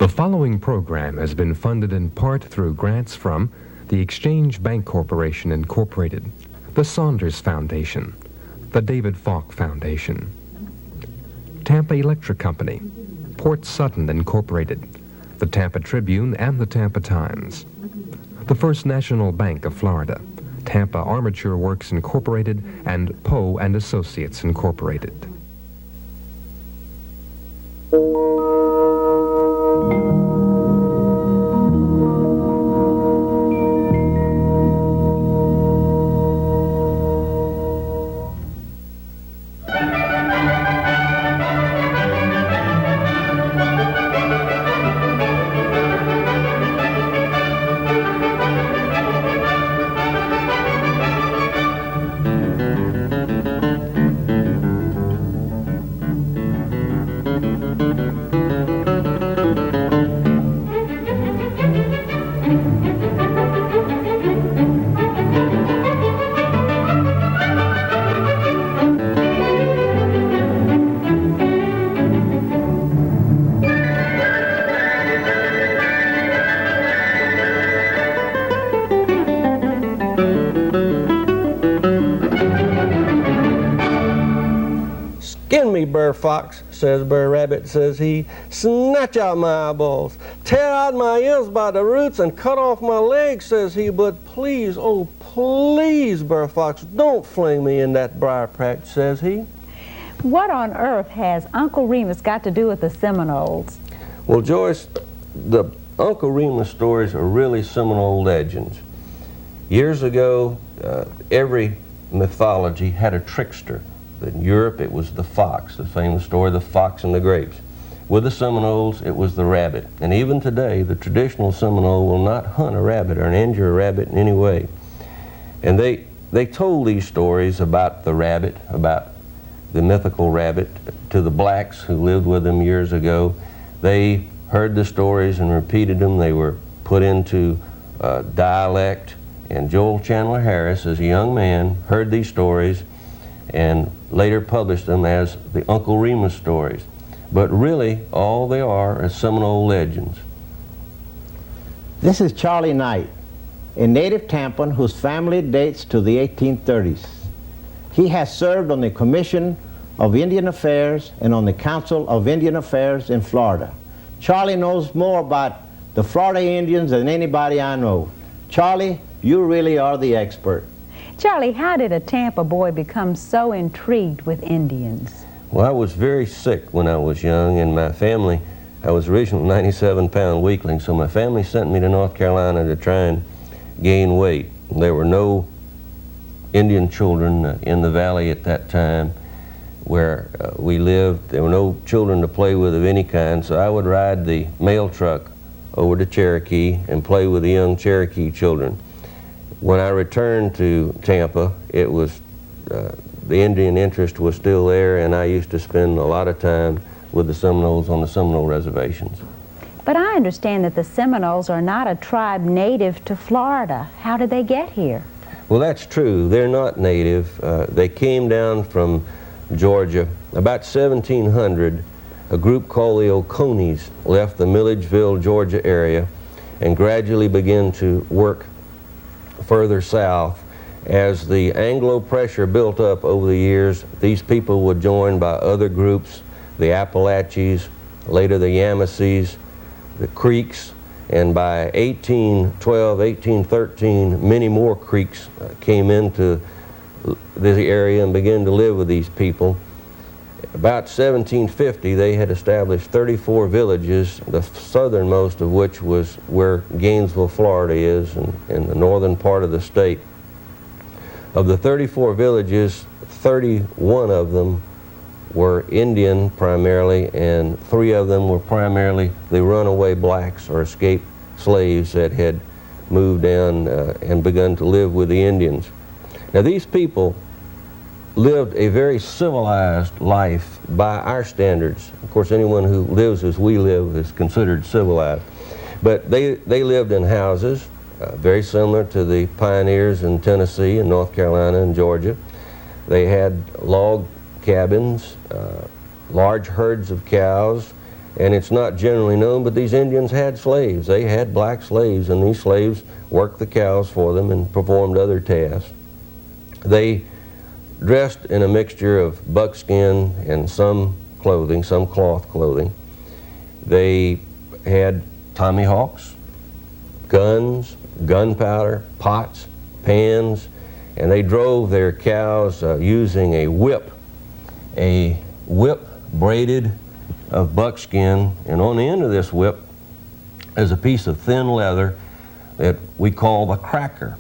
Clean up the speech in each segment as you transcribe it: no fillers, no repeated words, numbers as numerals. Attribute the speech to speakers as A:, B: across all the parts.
A: The following program has been funded in part through grants from the Exchange Bank Corporation Incorporated, the Saunders Foundation, the David Falk Foundation, Tampa Electric Company, Port Sutton Incorporated, the Tampa Tribune and the Tampa Times, the First National Bank of Florida, Tampa Armature Works Incorporated, and Poe and Associates Incorporated.
B: Brer Fox, says Brer Rabbit, says he, snatch out my eyeballs, tear out my ears by the roots, and cut off my legs, says he, but please, oh please, Brer Fox, don't fling me in that briar patch, says he.
C: What on earth has Uncle Remus got to do with the Seminoles?
B: Well, Joyce, the Uncle Remus stories are really Seminole legends. Years ago, every mythology had a trickster. In Europe, it was the fox, the famous story, the fox and the grapes. With the Seminoles, it was the rabbit. And even today, the traditional Seminole will not hunt a rabbit or injure a rabbit in any way. And they told these stories about the rabbit, about the mythical rabbit, to the blacks who lived with them years ago. They heard the stories and repeated them. They were put into dialect. And Joel Chandler Harris, as a young man, heard these stories and later published them as the Uncle Remus stories. But really, all they are Seminole legends.
D: This is Charlie Knight, a native Tampan whose family dates to the 1830s. He has served on the Commission of Indian Affairs and on the Council of Indian Affairs in Florida. Charlie knows more about the Florida Indians than anybody I know. Charlie, you really are the expert.
C: Charlie, how did a Tampa boy become so intrigued with Indians?
B: Well, I was very sick when I was young, and my family, I was originally a 97-pound weakling, so my family sent me to North Carolina to try and gain weight. There were no Indian children in the valley at that time where we lived. There were no children to play with of any kind, so I would ride the mail truck over to Cherokee and play with the young Cherokee children. When I returned to Tampa, it was, the Indian interest was still there, and I used to spend a lot of time with the Seminoles on the Seminole reservations.
C: But I understand that the Seminoles are not a tribe native to Florida. How did they get here?
B: Well, that's true. They're not native. They came down from Georgia. About 1700, a group called the Oconees left the Milledgeville, Georgia area and gradually began to work further south. As the Anglo pressure built up over the years, these people were joined by other groups, the Appalachians, later the Yamasees, the Creeks, and by 1812, 1813, many more Creeks came into this area and began to live with these people. About 1750, they had established 34 villages, the southernmost of which was where Gainesville, Florida is, in the northern part of the state. Of the 34 villages, 31 of them were Indian primarily, and 3 of them were primarily the runaway blacks or escaped slaves that had moved down and begun to live with the Indians. Now, these people lived a very civilized life by our standards. Of course, anyone who lives as we live is considered civilized. But they lived in houses very similar to the pioneers in Tennessee and North Carolina and Georgia. They had log cabins, large herds of cows, and it's not generally known, but these Indians had slaves. They had black slaves, and these slaves worked the cows for them and performed other tasks. They dressed in a mixture of buckskin and some clothing, some cloth clothing. They had tomahawks, guns, gunpowder, pots, pans, and they drove their cows using a whip braided of buckskin, and on the end of this whip is a piece of thin leather that we call the cracker.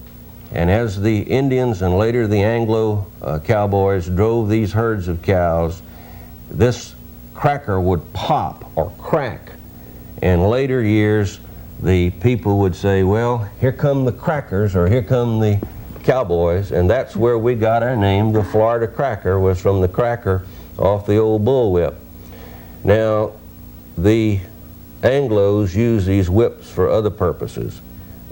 B: And as the Indians and later the Anglo cowboys drove these herds of cows, this cracker would pop or crack. In later years, the people would say, well, here come the crackers, or here come the cowboys, and that's where we got our name. The Florida cracker was from the cracker off the old bullwhip. Now, the Anglos used these whips for other purposes.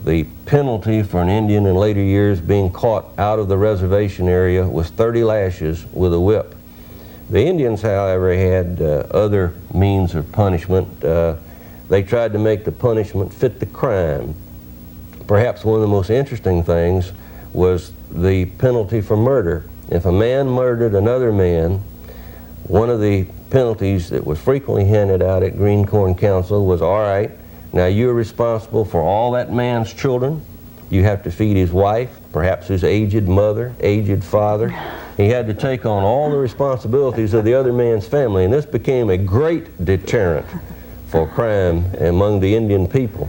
B: The penalty for an Indian in later years being caught out of the reservation area was 30 lashes with a whip. The Indians, however, had other means of punishment. They tried to make the punishment fit the crime. Perhaps one of the most interesting things was the penalty for murder. If a man murdered another man, one of the penalties that was frequently handed out at Green Corn Council was, all right, now you're responsible for all that man's children. You have to feed his wife, perhaps his aged mother, aged father. He had to take on all the responsibilities of the other man's family, and this became a great deterrent for crime among the Indian people.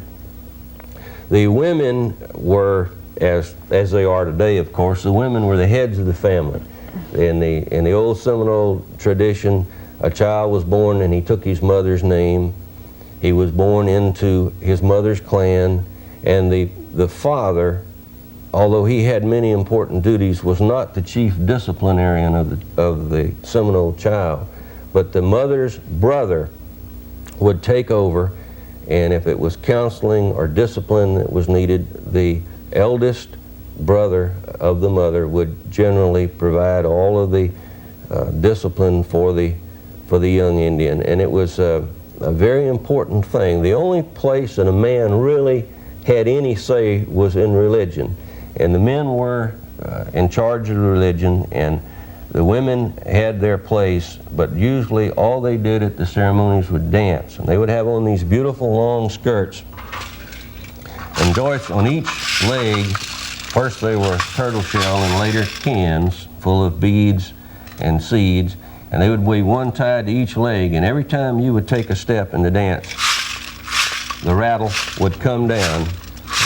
B: The women were, as they are today, of course, the women were the heads of the family. In the old Seminole tradition, a child was born and he took his mother's name. He was born into his mother's clan, and the father, although he had many important duties, was not the chief disciplinarian of the Seminole child, but the mother's brother would take over, and if it was counseling or discipline that was needed, the eldest brother of the mother would generally provide all of the discipline for the young Indian, and it was a very important thing. The only place that a man really had any say was in religion, and the men were in charge of religion, and the women had their place, but usually all they did at the ceremonies would dance, and they would have on these beautiful long skirts, and Joyce, on each leg, first they were turtle shell and later cans full of beads and seeds, and they would weigh one tied to each leg, and every time you would take a step in the dance, the rattle would come down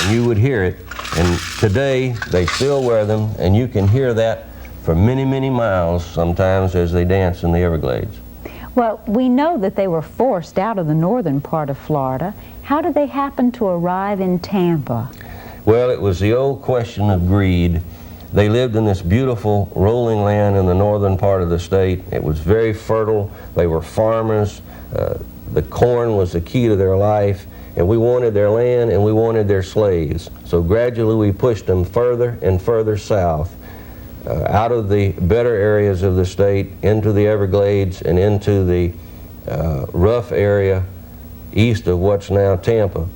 B: and you would hear it. And today they still wear them, and you can hear that for many, many miles sometimes as they dance in the Everglades.
C: Well, we know that they were forced out of the northern part of Florida. How did they happen to arrive in Tampa?
B: Well, it was the old question of greed. They lived in this beautiful rolling land in the northern part of the state. It was very fertile. They were farmers. The corn was the key to their life, and we wanted their land and we wanted their slaves. So gradually we pushed them further and further south, out of the better areas of the state, into the Everglades and into the rough area east of what's now Tampa.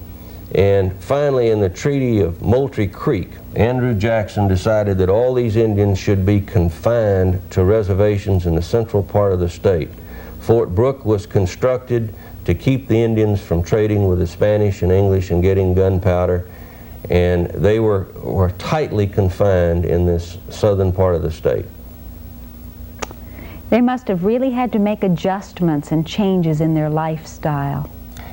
B: And finally, in the Treaty of Moultrie Creek, Andrew Jackson decided that all these Indians should be confined to reservations in the central part of the state. Fort Brooke was constructed to keep the Indians from trading with the Spanish and English and getting gunpowder, and they were tightly confined in this southern part of the state.
C: They must have really had to make adjustments and changes in their lifestyle.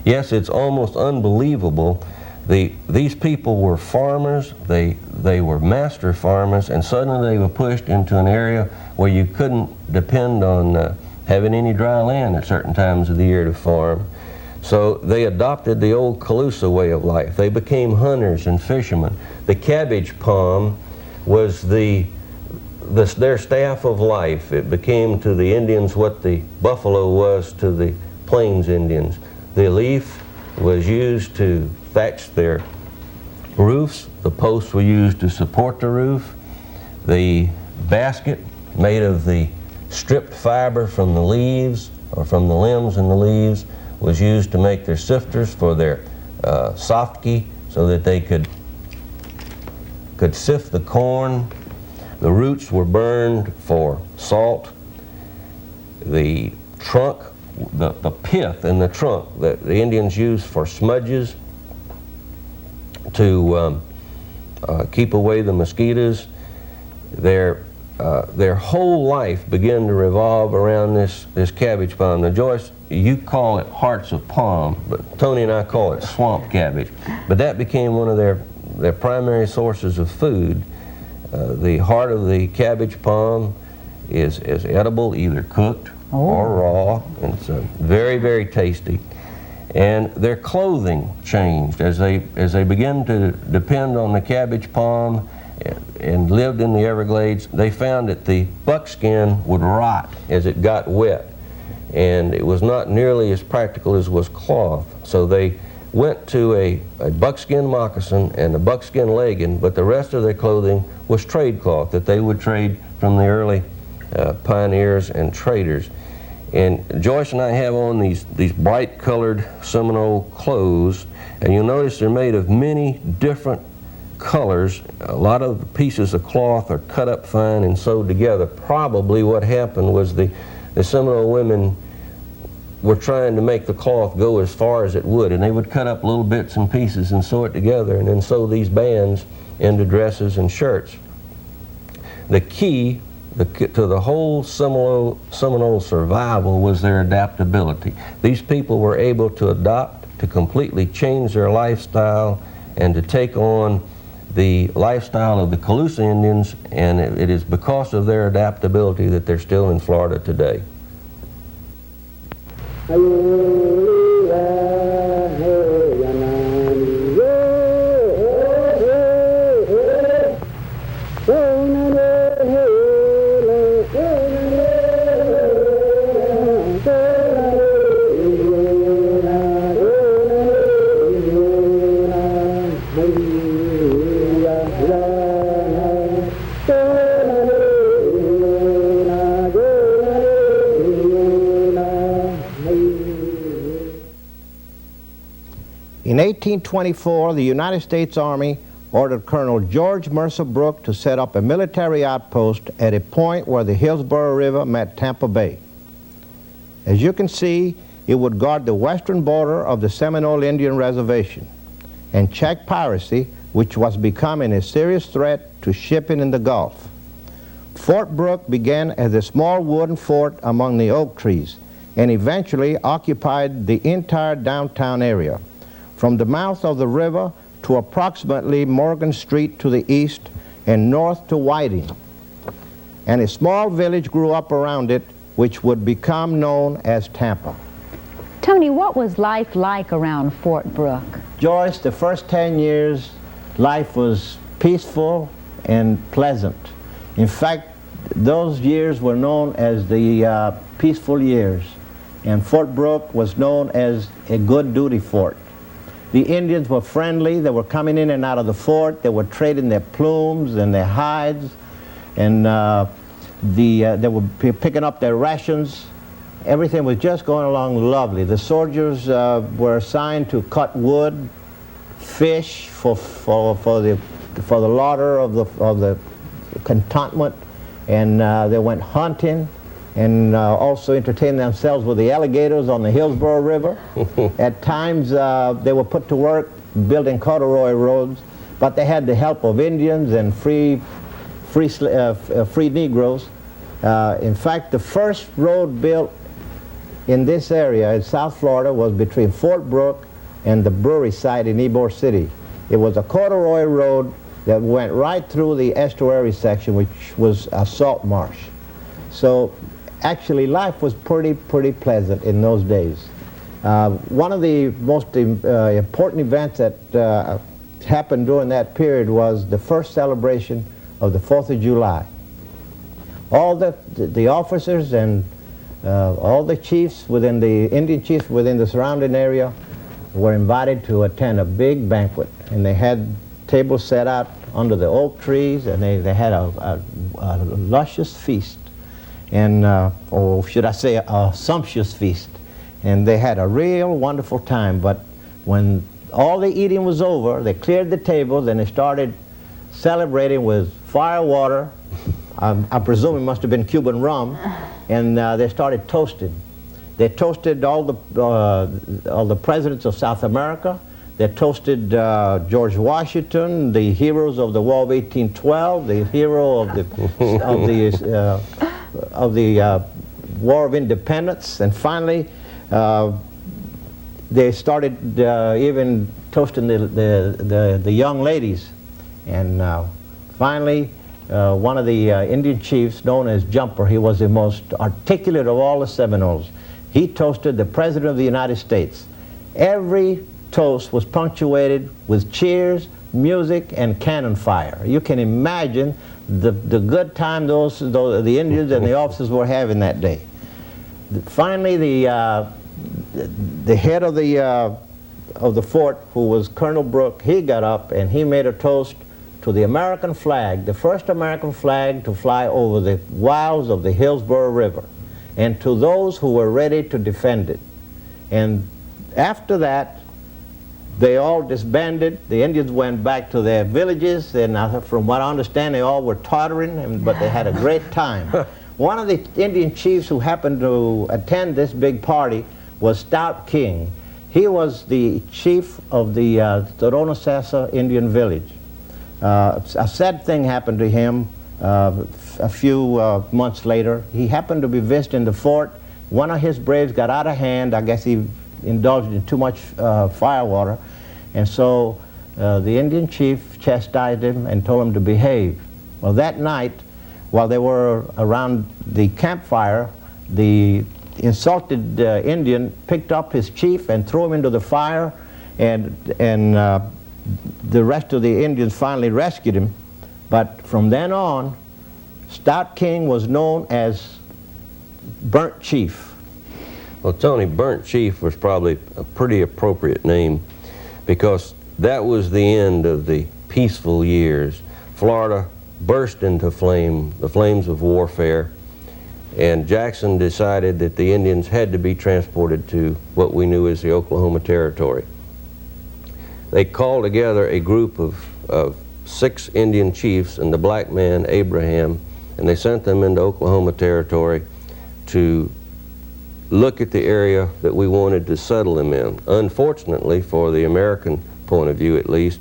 B: Yes, it's almost unbelievable. These people were farmers, they were master farmers, and suddenly they were pushed into an area where you couldn't depend on having any dry land at certain times of the year to farm. So they adopted the old Calusa way of life. They became hunters and fishermen. The cabbage palm was their staff of life. It became to the Indians what the buffalo was to the Plains Indians. The leaf was used to thatch their roofs. The posts were used to support the roof. The basket, made of the stripped fiber from the leaves or from the limbs and the leaves, was used to make their sifters for their softki, so that they could sift the corn. The roots were burned for salt. The trunk, the pith in the trunk that the Indians used for smudges to keep away the mosquitoes. Their whole life began to revolve around this cabbage palm. Now, Joyce, you call it hearts of palm, but Tony and I call it swamp cabbage. But that became one of their primary sources of food. The heart of the cabbage palm is edible, either cooked or raw, and it's very, very tasty. And their clothing changed as they began to depend on the cabbage palm and lived in the Everglades. They found that the buckskin would rot as it got wet, and it was not nearly as practical as was cloth. So they went to a buckskin moccasin and a buckskin legging, but the rest of their clothing was trade cloth that they would trade from the early pioneers and traders. And Joyce and I have on these bright colored Seminole clothes, and you'll notice they're made of many different colors. A lot of the pieces of cloth are cut up fine and sewed together. Probably what happened was the Seminole women were trying to make the cloth go as far as it would, and they would cut up little bits and pieces and sew it together, and then sew these bands into dresses and shirts. The key to the whole Seminole survival was their adaptability. These people were able to adapt, to completely change their lifestyle, and to take on the lifestyle of the Calusa Indians, and it is because of their adaptability that they're still in Florida today.
D: In 1824, the United States Army ordered Colonel George Mercer Brooke to set up a military outpost at a point where the Hillsborough River met Tampa Bay. As you can see, it would guard the western border of the Seminole Indian Reservation and check piracy, which was becoming a serious threat to shipping in the Gulf. Fort Brooke began as a small wooden fort among the oak trees and eventually occupied the entire downtown area, from the mouth of the river to approximately Morgan Street to the east and north to Whiting. And a small village grew up around it, which would become known as Tampa.
C: Tony, what was life like around Fort Brooke?
D: Joyce, the first 10 years, life was peaceful and pleasant. In fact, those years were known as the peaceful years, and Fort Brooke was known as a good duty fort. The Indians were friendly. They were coming in and out of the fort. They were trading their plumes and their hides, and they were picking up their rations. Everything was just going along lovely. The soldiers were assigned to cut wood, fish for the lauder of the cantonment, and they went hunting, and also entertained themselves with the alligators on the Hillsborough River. At times they were put to work building corduroy roads, but they had the help of Indians and free Negroes. In fact, the first road built in this area in South Florida was between Fort Brooke and the brewery site in Ybor City. It was a corduroy road that went right through the estuary section, which was a salt marsh. So actually life was pretty pleasant in those days. One of the most important events that happened during that period was the first celebration of the 4th of July. All the officers and all the chiefs within the Indian chiefs within the surrounding area were invited to attend a big banquet, and they had tables set out under the oak trees, and they had a luscious feast, and or should I say a sumptuous feast. and they had a real wonderful time. But when all the eating was over, they cleared the tables and they started celebrating with fire water. I presume it must have been Cuban rum, and they started toasting. They toasted all the presidents of South America. They toasted George Washington, the heroes of the War of 1812, the hero of the War of Independence, and finally they started even toasting the young ladies. And finally, one of the Indian chiefs, known as Jumper, he was the most articulate of all the Seminoles. He toasted the President of the United States. Every toast was punctuated with cheers, music, and cannon fire. You can imagine the good time the Indians and the officers were having that day. Finally, the head of the fort, who was Colonel Brooke, he got up and he made a toast to the American flag, the first American flag to fly over the wilds of the Hillsborough River, and to those who were ready to defend it. And after that, they all disbanded. The Indians went back to their villages, and from what I understand, they all were tottering, but they had a great time. One of the Indian chiefs who happened to attend this big party was Stout King. He was the chief of the Toronasassa Indian village. A sad thing happened to him a few months later. He happened to be visiting the fort. One of his braves got out of hand. I guess he indulged in too much firewater, and so the Indian chief chastised him and told him to behave. Well, that night, while they were around the campfire, the insulted Indian picked up his chief and threw him into the fire, and the rest of the Indians finally rescued him. But from then on, Stout King was known as Burnt Chief.
B: Well, Tony, Burnt Chief was probably a pretty appropriate name, because that was the end of the peaceful years. Florida burst into the flames of warfare, and Jackson decided that the Indians had to be transported to what we knew as the Oklahoma Territory. They called together a group of 6 Indian chiefs and the black man Abraham, and they sent them into Oklahoma Territory to look at the area that we wanted to settle them in. Unfortunately, for the American point of view at least,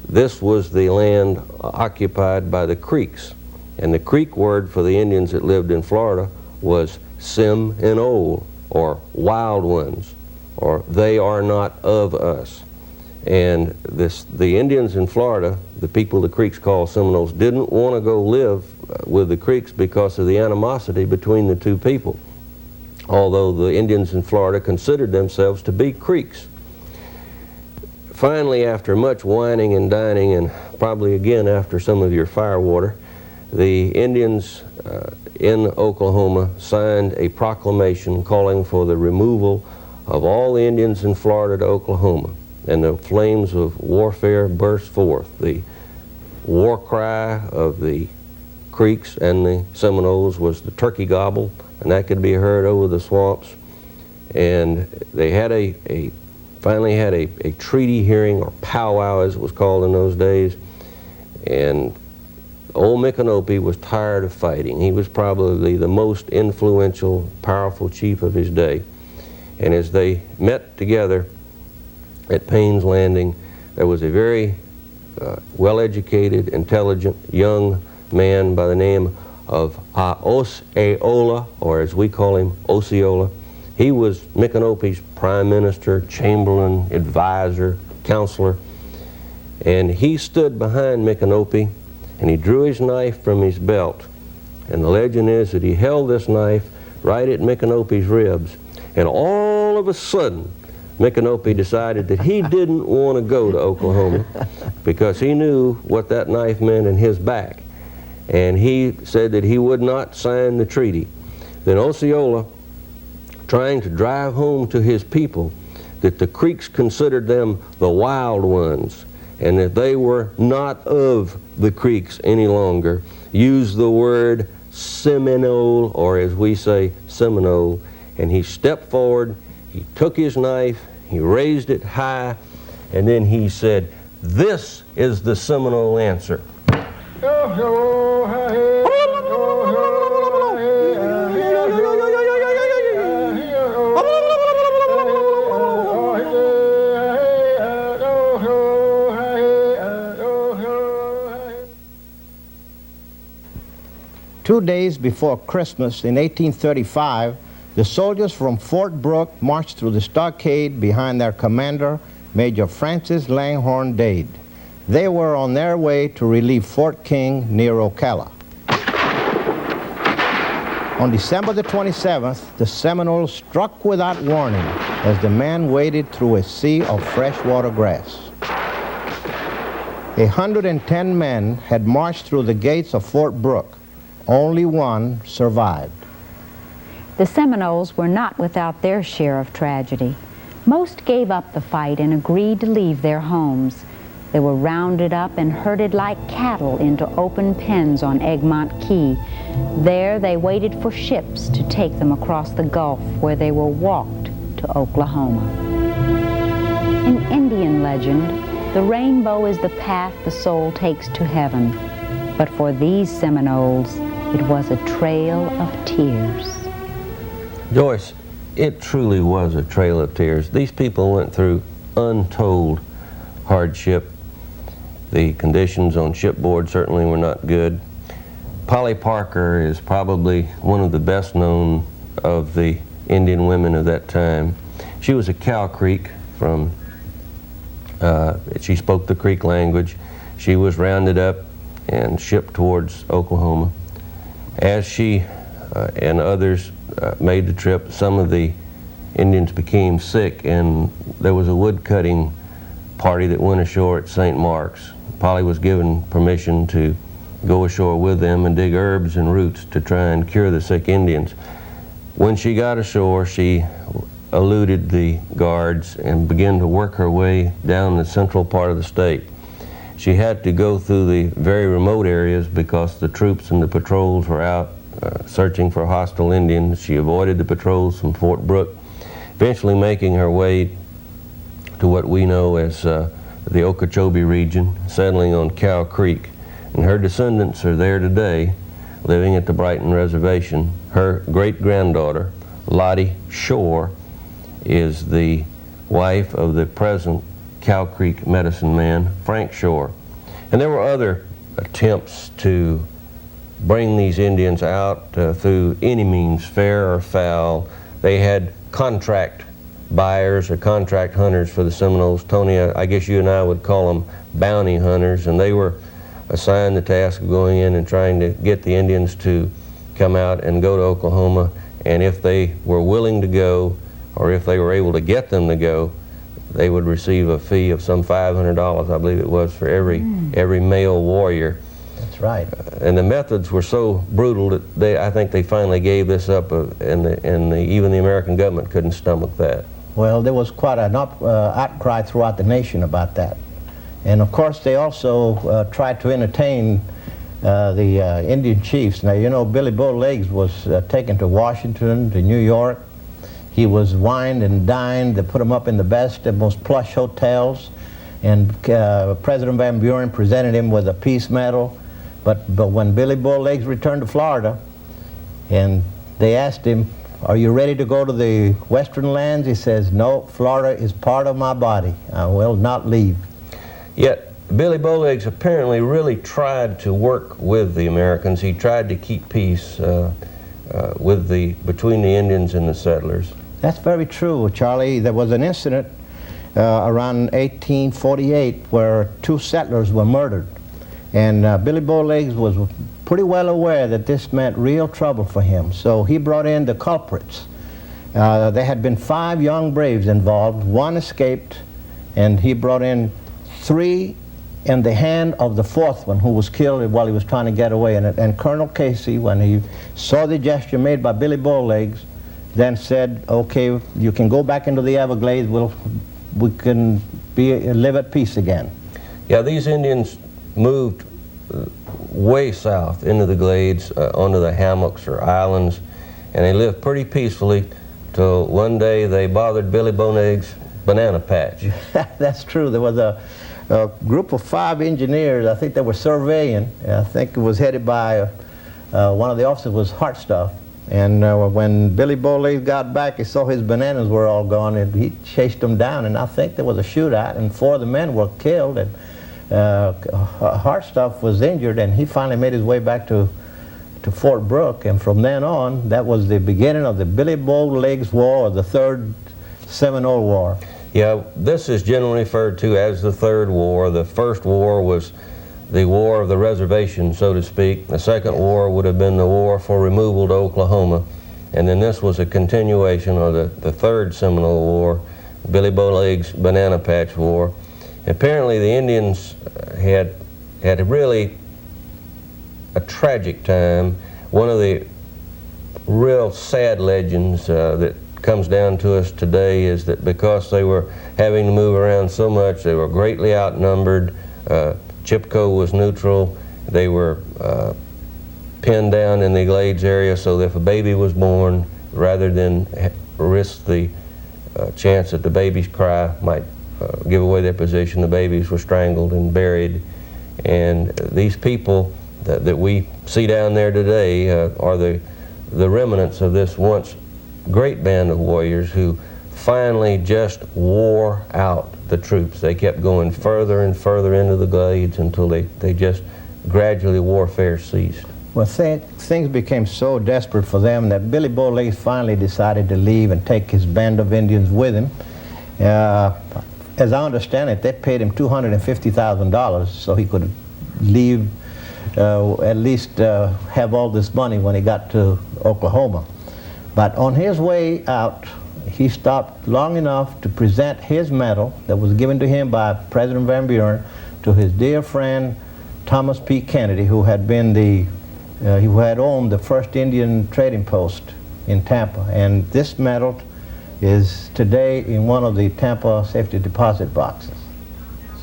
B: this was the land occupied by the Creeks, and the Creek word for the Indians that lived in Florida was Seminole, or wild ones, or they are not of us. And the Indians in Florida, the people the Creeks call Seminoles, didn't want to go live with the Creeks because of the animosity between the two people, although the Indians in Florida considered themselves to be Creeks. Finally, after much whining and dining, and probably again after some of your firewater, the Indians in Oklahoma signed a proclamation calling for the removal of all the Indians in Florida to Oklahoma. And the flames of warfare burst forth. The war cry of the Creeks and the Seminoles was the turkey gobble, and that could be heard over the swamps. And they had finally had a treaty hearing, or powwow as it was called in those days. And old Micanopy was tired of fighting. He was probably the most influential, powerful chief of his day. And as they met together at Payne's Landing, there was a very well-educated, intelligent young man by the name of Osceola, or as we call him, Osceola. He was Micanopy's prime minister, chamberlain, advisor, counselor, and he stood behind Micanopy, and he drew his knife from his belt, and the legend is that he held this knife right at Micanopy's ribs, and all of a sudden Micanopy decided that he didn't want to go to Oklahoma because he knew what that knife meant in his back, and he said that he would not sign the treaty. Then Osceola, trying to drive home to his people that the Creeks considered them the wild ones and that they were not of the Creeks any longer, used the word Seminole, or as we say, Seminole, and he stepped forward. He took his knife, he raised it high, and then he said, "This is the Seminole answer."
D: Two days before Christmas in 1835, the soldiers from Fort Brooke marched through the stockade behind their commander, Major Francis Langhorne Dade. They were on their way to relieve Fort King near Ocala. On December the 27th, the Seminoles struck without warning as the men waded through a sea of freshwater grass. 110 men had marched through the gates of Fort Brooke. Only one survived.
C: The Seminoles were not without their share of tragedy. Most gave up the fight and agreed to leave their homes. They were rounded up and herded like cattle into open pens on Egmont Key. There they waited for ships to take them across the Gulf, where they were walked to Oklahoma. In Indian legend, the rainbow is the path the soul takes to heaven. But for these Seminoles, it was a trail of tears.
B: Joyce, it truly was a trail of tears. These people went through untold hardship. The conditions on shipboard certainly were not good. Polly Parker is probably one of the best known of the Indian women of that time. She was a Cow Creek from, she spoke the Creek language. She was rounded up and shipped towards Oklahoma. As she and others made the trip, some of the Indians became sick, and there was a wood-cutting party that went ashore at St. Mark's. Polly was given permission to go ashore with them and dig herbs and roots to try and cure the sick Indians. When she got ashore, she eluded the guards and began to work her way down the central part of the state. She had to go through the very remote areas because the troops and the patrols were out searching for hostile Indians. She avoided the patrols from Fort Brooke, eventually making her way to what we know as the Okeechobee region, settling on Cow Creek. And her descendants are there today, living at the Brighton Reservation. Her great-granddaughter, Lottie Shore, is the wife of the present Cow Creek medicine man, Frank Shore. And there were other attempts to bring these Indians out through any means, fair or foul. They had contract buyers or contract hunters for the Seminoles. Tony, I guess you and I would call them bounty hunters, and they were assigned the task of going in and trying to get the Indians to come out and go to Oklahoma. And if they were willing to go, or if they were able to get them to go, they would receive a fee of some $500, I believe it was, for every male warrior.
D: That's right.
B: And the methods were so brutal that I think they finally gave this up, and even the American government couldn't stomach that.
D: Well, there was quite an outcry throughout the nation about that. And of course, they also tried to entertain the Indian chiefs. Now, you know, Billy Bowlegs was taken to Washington, to New York. He was wined and dined. They put him up in the best and most plush hotels. And President Van Buren presented him with a peace medal. But when Billy Bowlegs returned to Florida, and they asked him, "Are you ready to go to the western lands?" He says, "No, Florida is part of my body. I will not leave."
B: Yet, Billy Bowlegs apparently really tried to work with the Americans. He tried to keep peace between the Indians and the settlers.
D: That's very true, Charlie. There was an incident around 1848 where 2 settlers were murdered. And Billy Bowlegs was pretty well aware that this meant real trouble for him. So he brought in the culprits. There had been 5 young braves involved. 1 escaped, and he brought in 3 in the hand of the 4th one, who was killed while he was trying to get away. And Colonel Casey, when he saw the gesture made by Billy Bowlegs, then said, "Okay, you can go back into the Everglades. We can live at peace again."
B: Yeah, these Indians moved way south into the glades, onto the hammocks or islands, and they lived pretty peacefully till one day they bothered Billy Bowlegs' banana patch.
D: That's true. There was a group of 5 engineers. I think they were surveying. I think it was headed by one of the officers was Hartstuff. And when Billy Bowlegs got back, he saw his bananas were all gone, and he chased them down. And I think there was a shootout, and 4 of the men were killed. And Hartstuff was injured, and he finally made his way back to Fort Brooke. And from then on, that was the beginning of the Billy Bowlegs War, or the Third Seminole War.
B: Yeah, this is generally referred to as the Third War. The first war was the War of the Reservations, so to speak. The second war would have been the War for Removal to Oklahoma. And then this was a continuation of the Third Seminole War, Billy Bowlegs' Banana Patch War. Apparently the Indians had really a tragic time. One of the real sad legends that comes down to us today is that because they were having to move around so much, they were greatly outnumbered. Chipko was neutral. They were pinned down in the Glades area, so that if a baby was born, rather than risk the chance that the baby's cry might give away their position, the babies were strangled and buried. And these people that we see down there today are the remnants of this once great band of warriors who finally just wore out the troops. They kept going further and further into the Glades until they just gradually warfare ceased.
D: Well, things became so desperate for them that Billy Bowlegs finally decided to leave and take his band of Indians with him. As I understand it, they paid him $250,000 so he could leave, at least have all this money when he got to Oklahoma. But on his way out, he stopped long enough to present his medal that was given to him by President Van Buren to his dear friend Thomas P. Kennedy, who had been who had owned the first Indian trading post in Tampa. And this medal is today in one of the Tampa safety deposit boxes.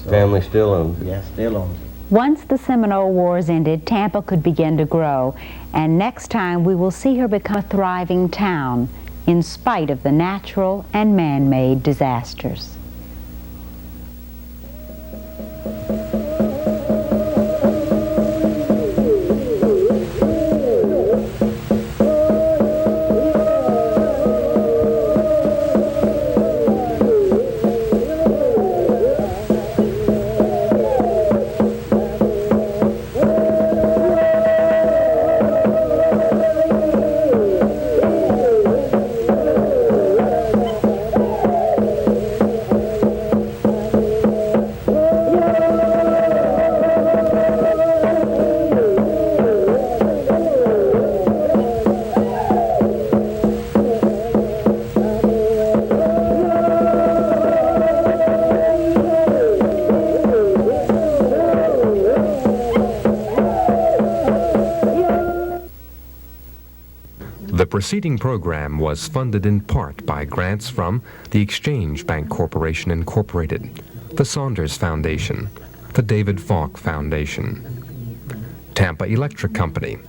D: So,
B: family still owns it.
D: Yeah, still owns it.
C: Once the Seminole Wars ended, Tampa could begin to grow, and next time we will see her become a thriving town in spite of the natural and man-made disasters.
A: The preceding program was funded in part by grants from the Exchange Bank Corporation Incorporated, the Saunders Foundation, the David Falk Foundation, Tampa Electric Company,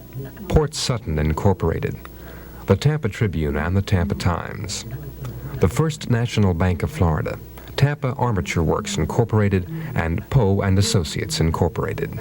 A: Port Sutton Incorporated, the Tampa Tribune and the Tampa Times, the First National Bank of Florida, Tampa Armature Works Incorporated, and Poe and Associates Incorporated.